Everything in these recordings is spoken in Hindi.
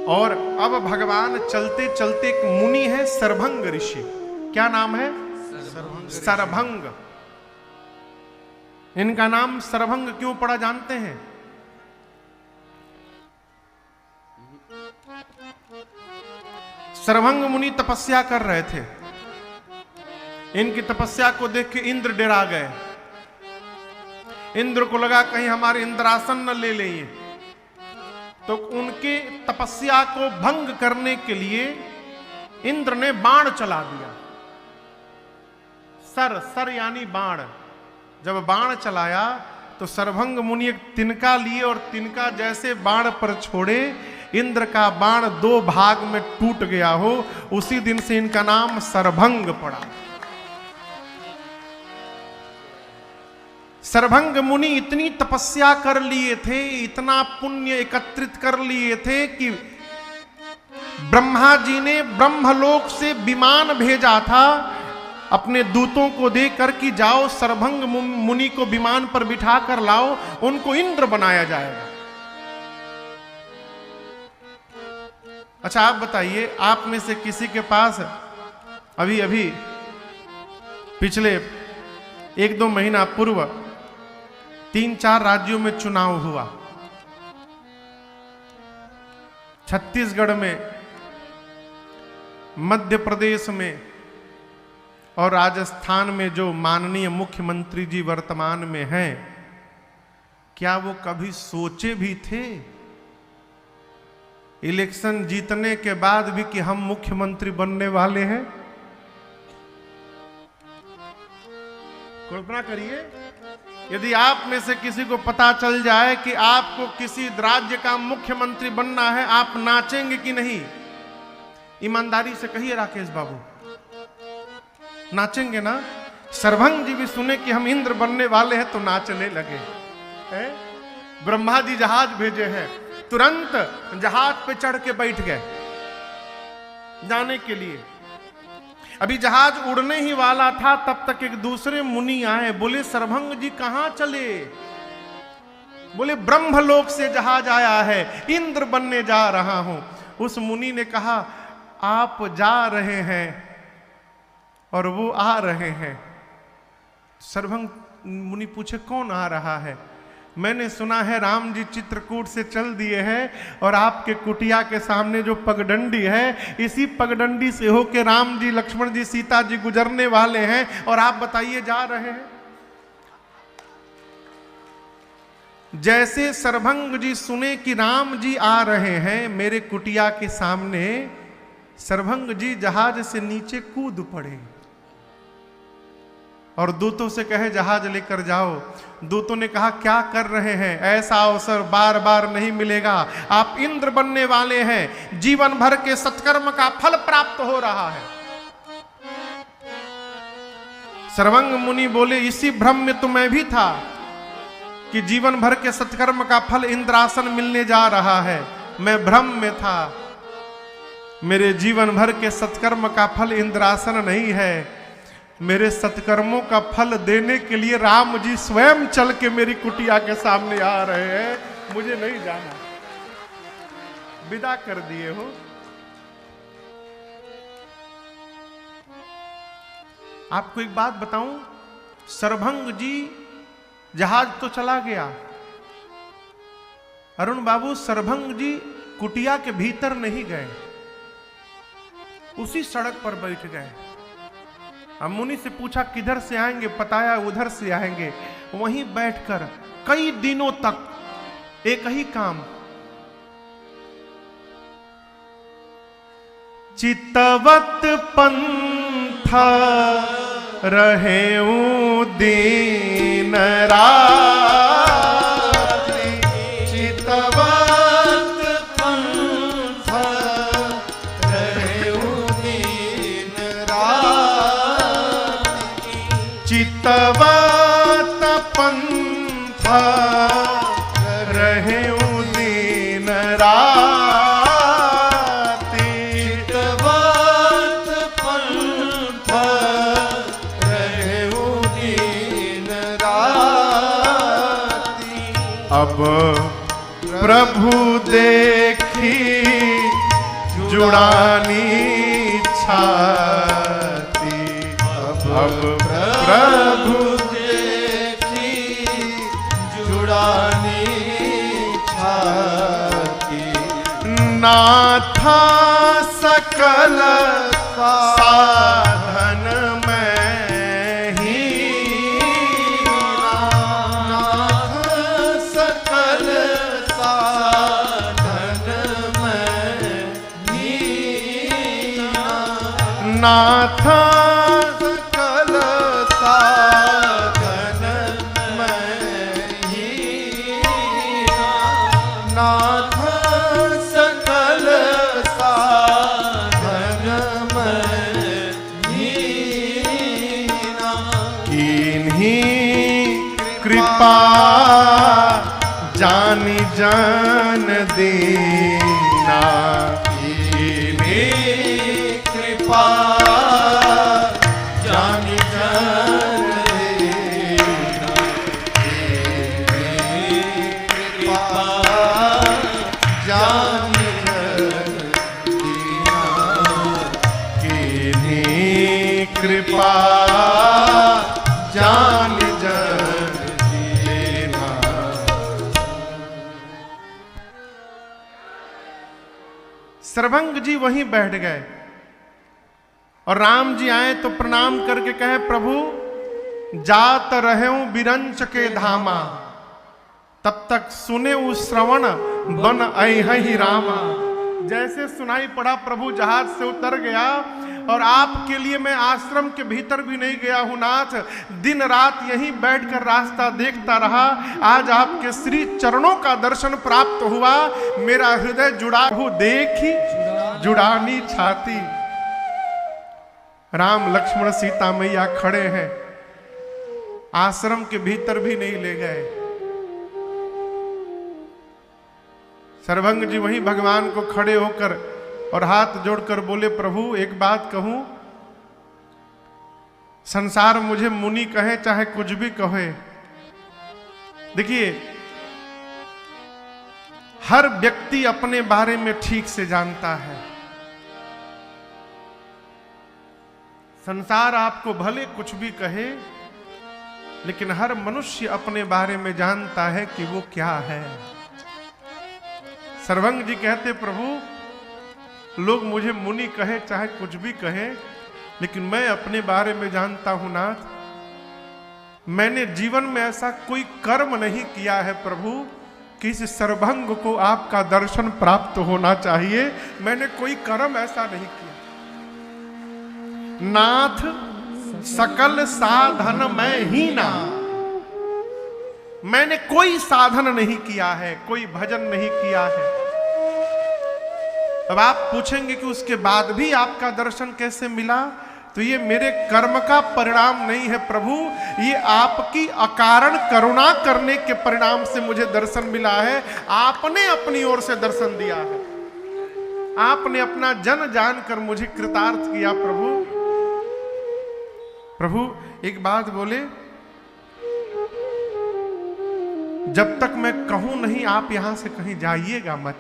और अब भगवान चलते चलते, एक मुनि है सरभंग ऋषि, क्या नाम है? सरभंग। इनका नाम सरभंग क्यों पड़ा जानते हैं? सरभंग मुनि तपस्या कर रहे थे। इनकी तपस्या को देख के इंद्र डरा गए। इंद्र को लगा कहीं हमारे इंद्रासन न ले लें। तो उनके तपस्या को भंग करने के लिए इंद्र ने बाण चला दिया। सर यानी बाण। जब बाण चलाया तो सरभंग मुनि एक तिनका लिए और तिनका जैसे बाण पर छोड़े, इंद्र का बाण 2 भाग में टूट गया हो। उसी दिन से इनका नाम सरभंग पड़ा। सरभंग मुनि इतनी तपस्या कर लिए थे, इतना पुण्य एकत्रित कर लिए थे कि ब्रह्मा जी ने ब्रह्मलोक से विमान भेजा था अपने दूतों को देकर कि जाओ सरभंग मुनि को विमान पर बिठा कर लाओ, उनको इंद्र बनाया जाएगा। अच्छा आप बताइए, आप में से किसी के पास अभी पिछले 1-2 महीना पूर्व 3-4 राज्यों में चुनाव हुआ। छत्तीसगढ़ में, मध्य प्रदेश में और राजस्थान में जो माननीय मुख्यमंत्री जी वर्तमान में हैं, क्या वो कभी सोचे भी थे इलेक्शन जीतने के बाद भी कि हम मुख्यमंत्री बनने वाले हैं? कल्पना करिए, यदि आप में से किसी को पता चल जाए कि आपको किसी राज्य का मुख्यमंत्री बनना है, आप नाचेंगे कि नहीं? ईमानदारी से कहिए राकेश बाबू, नाचेंगे ना? सरभंग जी भी सुने कि हम इंद्र बनने वाले हैं तो नाचने लगे। ब्रह्मा जी जहाज भेजे हैं, तुरंत जहाज पे चढ़ के बैठ गए जाने के लिए। अभी जहाज उड़ने ही वाला था, तब तक एक दूसरे मुनि आए। बोले सरभंग जी कहां चले? बोले ब्रह्मलोक से जहाज आया है, इंद्र बनने जा रहा हूं। उस मुनि ने कहा आप जा रहे हैं और वो आ रहे हैं। सरभंग मुनि पूछे कौन आ रहा है? मैंने सुना है राम जी चित्रकूट से चल दिए हैं और आपके कुटिया के सामने जो पगडंडी है, इसी पगडंडी से होके राम जी, लक्ष्मण जी, सीता जी गुजरने वाले हैं और आप बताइए जा रहे हैं। जैसे सरभंग जी सुने कि राम जी आ रहे हैं मेरे कुटिया के सामने, सरभंग जी जहाज से नीचे कूद पड़े और दूतों से कहे जहाज लेकर जाओ। दूतों ने कहा क्या कर रहे हैं, ऐसा अवसर बार बार नहीं मिलेगा, आप इंद्र बनने वाले हैं, जीवन भर के सत्कर्म का फल प्राप्त हो रहा है। सरभंग मुनि बोले इसी भ्रम में तो मैं भी था कि जीवन भर के सत्कर्म का फल इंद्रासन मिलने जा रहा है। मैं भ्रम में था, मेरे जीवन भर के सत्कर्म का फल इंद्रासन नहीं है। मेरे सत्कर्मों का फल देने के लिए राम जी स्वयं चल के मेरी कुटिया के सामने आ रहे हैं, मुझे नहीं जाना। विदा कर दिए हो। आपको एक बात बताऊं, सरभंग जी जहाज तो चला गया, अरुण बाबू सरभंग जी कुटिया के भीतर नहीं गए, उसी सड़क पर बैठ गए। अब मुनि से पूछा किधर से आएंगे, बताया उधर से आएंगे। वहीं बैठकर कई दिनों तक एक ही काम, चितवत पंथ रहेऊ दीन रात्रि, चितवत पंथ रहेऊ दीन रात्रि, चितवत पंथ रहेऊ दीन रात्रि, चितवत पंथ रहेऊ दीन रात्रि। अब प्रभु देखी जुड़ानी छाती अब प्रभु देखी जुड़ानी छाती नाथा सकल साधन में ही नाथ सकल साधन में हीना नाथ सकल साधन में हीना नाथ सकल साधन में हीना किन्हीं कृपा जानी जान दीना किन्हीं कृपा जानी जान देना किन्हीं कृपा जानी जान देना किन्हीं कृपा जान जन देना। सरभंग जी वहीं बैठ गए और राम जी आए तो प्रणाम करके कहे प्रभु जात रहे बिरंच के धामा तब तक सुने उस श्रवण बन अहि रामा। जैसे सुनाई पड़ा प्रभु जहाज से उतर गया और आपके लिए मैं आश्रम के भीतर भी नहीं गया हूं नाथ, दिन रात यहीं बैठकर रास्ता देखता रहा। आज आपके श्री चरणों का दर्शन प्राप्त हुआ, मेरा हृदय जुड़ा हूं देखी जुड़ानी छाती। राम लक्ष्मण सीता मैया खड़े हैं, आश्रम के भीतर भी नहीं ले गए। सरभंग जी वहीं भगवान को खड़े होकर और हाथ जोड़कर बोले प्रभु एक बात कहूं, संसार मुझे मुनि कहे चाहे कुछ भी कहे, देखिए हर व्यक्ति अपने बारे में ठीक से जानता है। संसार आपको भले कुछ भी कहे, लेकिन हर मनुष्य अपने बारे में जानता है कि वो क्या है। सरभंग जी कहते प्रभु लोग मुझे मुनि कहे चाहे कुछ भी कहे, लेकिन मैं अपने बारे में जानता हूं नाथ, मैंने जीवन में ऐसा कोई कर्म नहीं किया है प्रभु कि इस सरभंग को आपका दर्शन प्राप्त होना चाहिए। मैंने कोई कर्म ऐसा नहीं किया नाथ, सकल साधन में ही ना, मैंने कोई साधन नहीं किया है, कोई भजन नहीं किया है। अब आप पूछेंगे कि उसके बाद भी आपका दर्शन कैसे मिला, तो ये मेरे कर्म का परिणाम नहीं है प्रभु, ये आपकी अकारण करुणा करने के परिणाम से मुझे दर्शन मिला है। आपने अपनी ओर से दर्शन दिया है, आपने अपना जन जानकर मुझे कृतार्थ किया प्रभु। प्रभु एक बात बोले, जब तक मैं कहूं नहीं आप यहां से कहीं जाइएगा मत।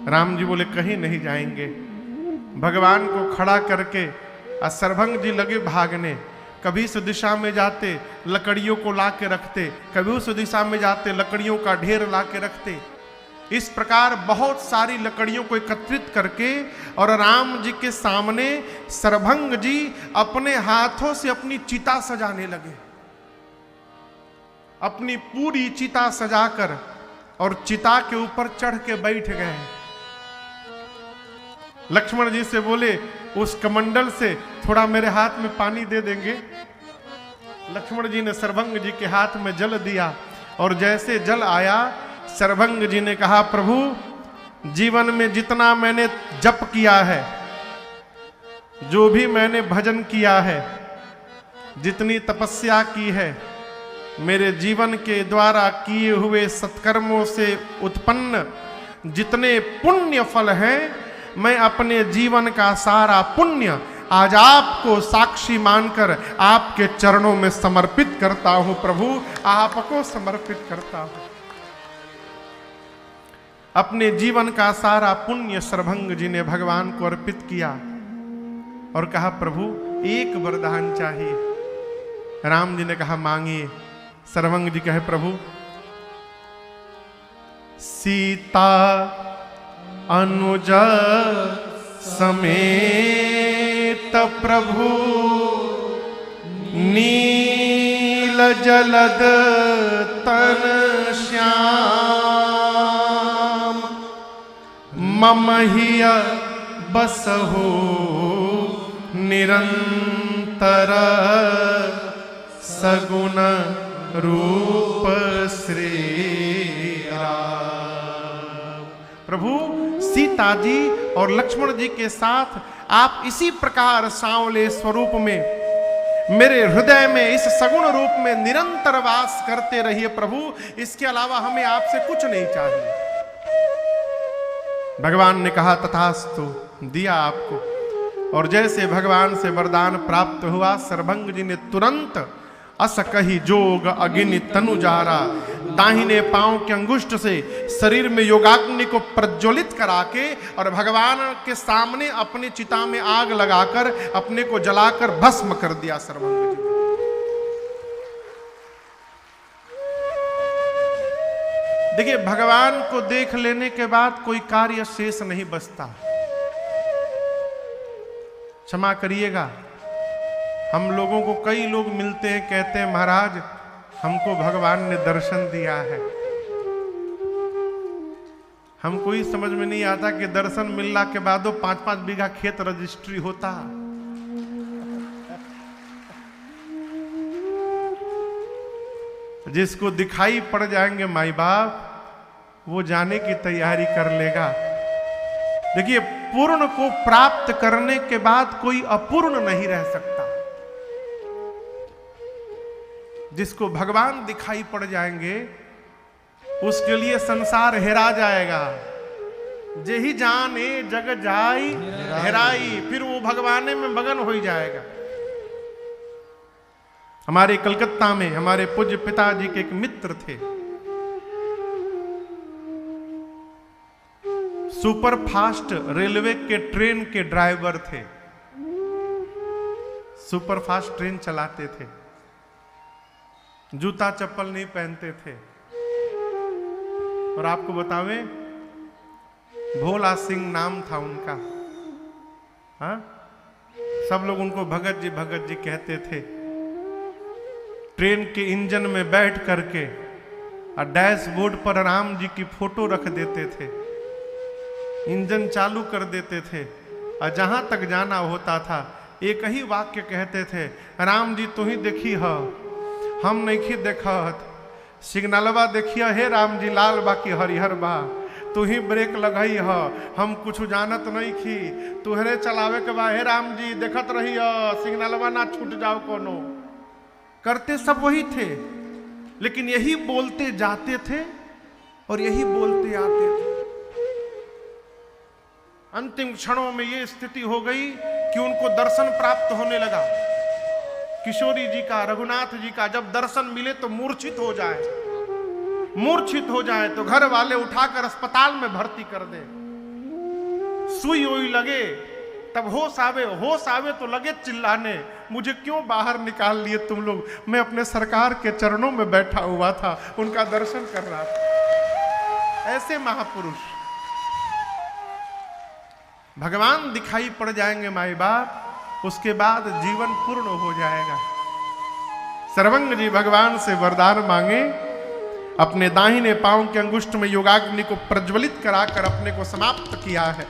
राम जी बोले कहीं नहीं जाएंगे। भगवान को खड़ा करके सरभंग जी लगे भागने, कभी इस दिशा में जाते लकड़ियों को ला के रखते, कभी उस दिशा में जाते लकड़ियों का ढेर ला के रखते। इस प्रकार बहुत सारी लकड़ियों को एकत्रित करके और राम जी के सामने सरभंग जी अपने हाथों से अपनी चिता सजाने लगे। अपनी पूरी चिता सजाकर और चिता के ऊपर चढ़ के बैठ गए। लक्ष्मण जी से बोले उस कमंडल से थोड़ा मेरे हाथ में पानी दे देंगे। लक्ष्मण जी ने सरभंग जी के हाथ में जल दिया और जैसे जल आया, सरभंग जी ने कहा प्रभु जीवन में जितना मैंने जप किया है, जो भी मैंने भजन किया है, जितनी तपस्या की है, मेरे जीवन के द्वारा किए हुए सत्कर्मों से उत्पन्न जितने पुण्य फल हैं, मैं अपने जीवन का सारा पुण्य आज आपको साक्षी मानकर आपके चरणों में समर्पित करता हूं प्रभु, आपको समर्पित करता हूं। अपने जीवन का सारा पुण्य सर्वभंग जी ने भगवान को अर्पित किया और कहा प्रभु एक वरदान चाहिए। राम जी ने कहा मांगिए। सर्वभंग जी कहे प्रभु सीता अनुज समेत प्रभु नील जलद तन श्याम मम हिय बसहु निरंतर सगुण रूप श्री राम। प्रभु सीता जी और लक्ष्मण जी के साथ आप इसी प्रकार सांवले स्वरूप में मेरे हृदय में इस सगुण रूप में निरंतर वास करते रहिए प्रभु। इसके अलावा हमें आपसे कुछ नहीं चाहिए। भगवान ने कहा तथास्तु, दिया आपको। और जैसे भगवान से वरदान प्राप्त हुआ सर्वभंग जी ने तुरंत अस कही जोग अग्नि तनु जारा दाहिने पांव के अंगुष्ठ से शरीर में योगाग्नि को प्रज्वलित करा के और भगवान के सामने अपनी चिता में आग लगाकर अपने को जलाकर भस्म कर दिया सर्वभंग जी। देखिए भगवान को देख लेने के बाद कोई कार्य शेष नहीं बचता। क्षमा करिएगा, हम लोगों को कई लोग मिलते हैं कहते हैं महाराज हमको भगवान ने दर्शन दिया है। हमको ही समझ में नहीं आता कि दर्शन मिलने के बाद 5-5 बीघा खेत रजिस्ट्री होता। जिसको दिखाई पड़ जाएंगे माई बाप वो जाने की तैयारी कर लेगा। देखिए पूर्ण को प्राप्त करने के बाद कोई अपूर्ण नहीं रह सकता। जिसको भगवान दिखाई पड़ जाएंगे उसके लिए संसार हेरा जाएगा। जेहि जाने जग जाई हेराई, फिर वो भगवाने में मगन हो ही जाएगा। हमारे कलकत्ता में हमारे पूज्य पिताजी के एक मित्र थे, सुपर फास्ट रेलवे के ट्रेन के ड्राइवर थे। सुपर फास्ट ट्रेन चलाते थे, जूता चप्पल नहीं पहनते थे। और आपको बतावें भोला सिंह नाम था उनका। हाँ, सब लोग उनको भगत जी कहते थे। ट्रेन के इंजन में बैठ करके और डैशबोर्ड पर राम जी की फोटो रख देते थे, इंजन चालू कर देते थे और जहां तक जाना होता था एक ही वाक्य कहते थे, राम जी तू ही देखी हो, हम नहीं देखत। सिग्नलवा देखिए हे राम जी लाल बा की हरिहर बा, तू ही ब्रेक लगई हो, हम कुछ जानत नहीं खी, तुहरे चलावे के बा हे राम जी देखत रही हो, सिग्नलवा ना छूट जाओ कोनो। करते सब वही थे, लेकिन यही बोलते जाते थे और यही बोलते आते थे। अंतिम क्षणों में ये स्थिति हो गई कि उनको दर्शन प्राप्त होने लगा। किशोरी जी का, रघुनाथ जी का जब दर्शन मिले तो मूर्छित हो जाए तो घर वाले उठाकर अस्पताल में भर्ती कर दे। सुई वुई लगे तब होश आवे तो लगे चिल्लाने, मुझे क्यों बाहर निकाल लिए तुम लोग, मैं अपने सरकार के चरणों में बैठा हुआ था, उनका दर्शन कर रहा था। ऐसे महापुरुष भगवान दिखाई पड़ जाएंगे माई बाप, उसके बाद जीवन पूर्ण हो जाएगा। सर्वभंग जी भगवान से वरदान मांगे, अपने दाहिने पांव के अंगुष्ठ में योगाग्नि को प्रज्वलित कराकर अपने को समाप्त किया है।